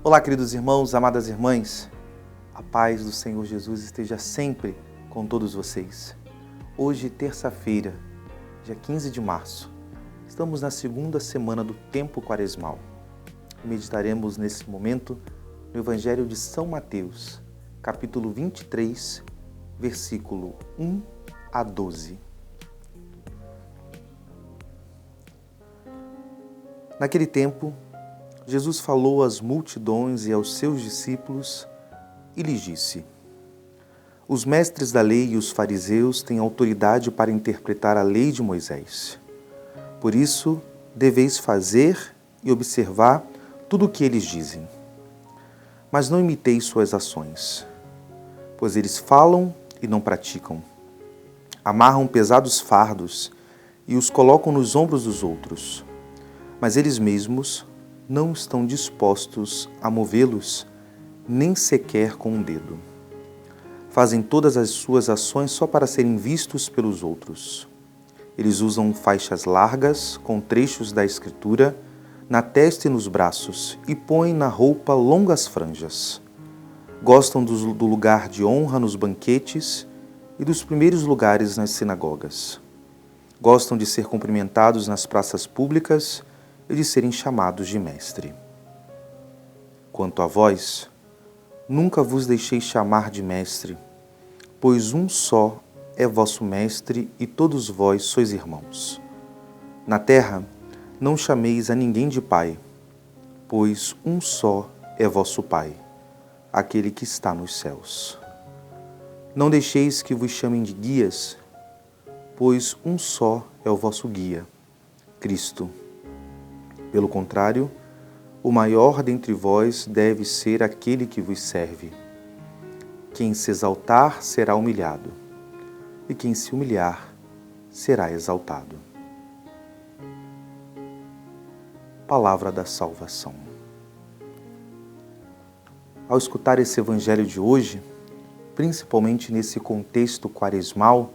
Olá, queridos irmãos, amadas irmãs. A paz do Senhor Jesus esteja sempre com todos vocês. Hoje, terça-feira, dia 15 de março, estamos na segunda semana do tempo quaresmal. Meditaremos nesse momento no Evangelho de São Mateus, capítulo 23, versículo 1 a 12. Naquele tempo, Jesus falou às multidões e aos seus discípulos e lhes disse: Os mestres da lei e os fariseus têm autoridade para interpretar a lei de Moisés. Por isso, deveis fazer e observar tudo o que eles dizem. Mas não imiteis suas ações, pois eles falam e não praticam. Amarram pesados fardos e os colocam nos ombros dos outros, mas eles mesmos não estão dispostos a movê-los, nem sequer com um dedo. Fazem todas as suas ações só para serem vistos pelos outros. Eles usam faixas largas com trechos da Escritura na testa e nos braços e põem na roupa longas franjas. Gostam do lugar de honra nos banquetes e dos primeiros lugares nas sinagogas. Gostam de ser cumprimentados nas praças públicas e de serem chamados de mestre. Quanto a vós, nunca vos deixei chamar de mestre, pois um só é vosso mestre e todos vós sois irmãos. Na terra, não chameis a ninguém de pai, pois um só é vosso Pai, aquele que está nos céus. Não deixeis que vos chamem de guias, pois um só é o vosso guia, Cristo. Pelo contrário, o maior dentre vós deve ser aquele que vos serve. Quem se exaltar será humilhado, e quem se humilhar será exaltado. Palavra da salvação. Ao escutar esse evangelho de hoje, principalmente nesse contexto quaresmal,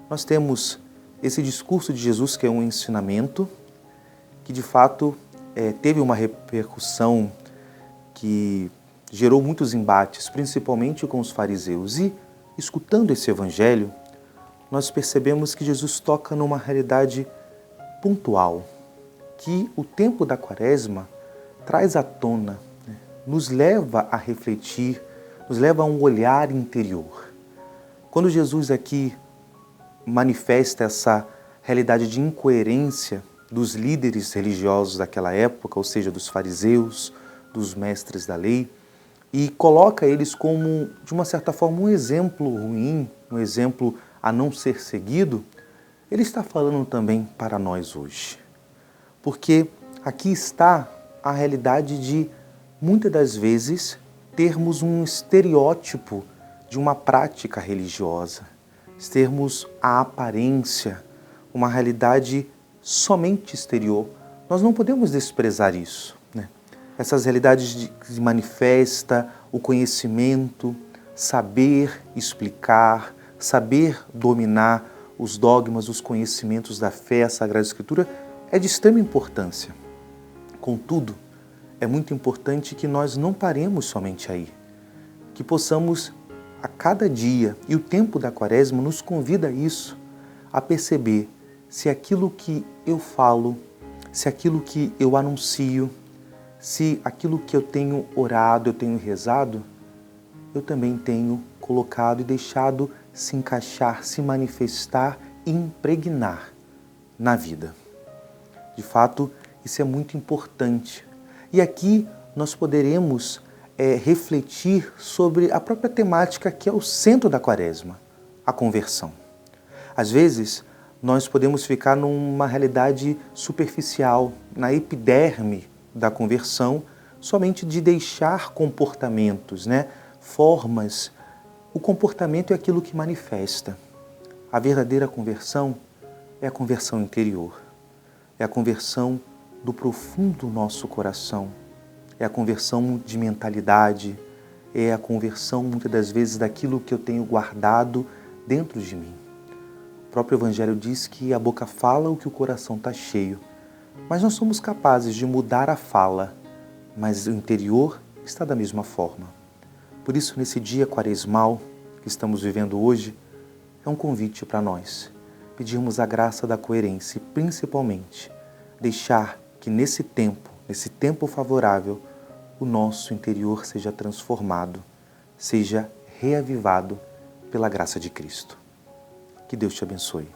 nós temos esse discurso de Jesus que é um ensinamento, que de fato teve uma repercussão que gerou muitos embates, principalmente com os fariseus. E, escutando esse evangelho, nós percebemos que Jesus toca numa realidade pontual, que o tempo da Quaresma traz à tona, nos leva a refletir, nos leva a um olhar interior. Quando Jesus aqui manifesta essa realidade de incoerência dos líderes religiosos daquela época, ou seja, dos fariseus, dos mestres da lei, e coloca eles como, de uma certa forma, um exemplo ruim, um exemplo a não ser seguido, ele está falando também para nós hoje. Porque aqui está a realidade de, muitas das vezes, termos um estereótipo de uma prática religiosa, termos a aparência, uma realidade somente exterior. Nós não podemos desprezar isso, né? Essas realidades que manifesta o conhecimento, saber explicar, saber dominar os dogmas, os conhecimentos da fé, a Sagrada Escritura, é de extrema importância. Contudo, é muito importante que nós não paremos somente aí, que possamos a cada dia, e o tempo da Quaresma nos convida a isso, a perceber se aquilo que eu falo, se aquilo que eu anuncio, se aquilo que eu tenho orado, eu tenho rezado, eu também tenho colocado e deixado se encaixar, se manifestar e impregnar na vida. De fato, isso é muito importante. E aqui nós poderemos refletir sobre a própria temática que é o centro da Quaresma, a conversão. Às vezes, nós podemos ficar numa realidade superficial, na epiderme da conversão, somente de deixar comportamentos, formas. O comportamento é aquilo que manifesta. A verdadeira conversão é a conversão interior, é a conversão do profundo do nosso coração, é a conversão de mentalidade, é a conversão, muitas das vezes, daquilo que eu tenho guardado dentro de mim. O próprio Evangelho diz que a boca fala o que o coração está cheio, mas nós somos capazes de mudar a fala, mas o interior está da mesma forma. Por isso, nesse dia quaresmal que estamos vivendo hoje, é um convite para nós pedirmos a graça da coerência e, principalmente, deixar que nesse tempo favorável, o nosso interior seja transformado, seja reavivado pela graça de Cristo. Que Deus te abençoe.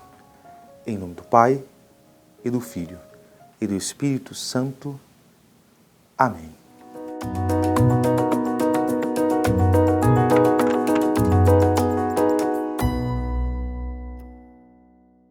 Em nome do Pai, e do Filho, e do Espírito Santo. Amém.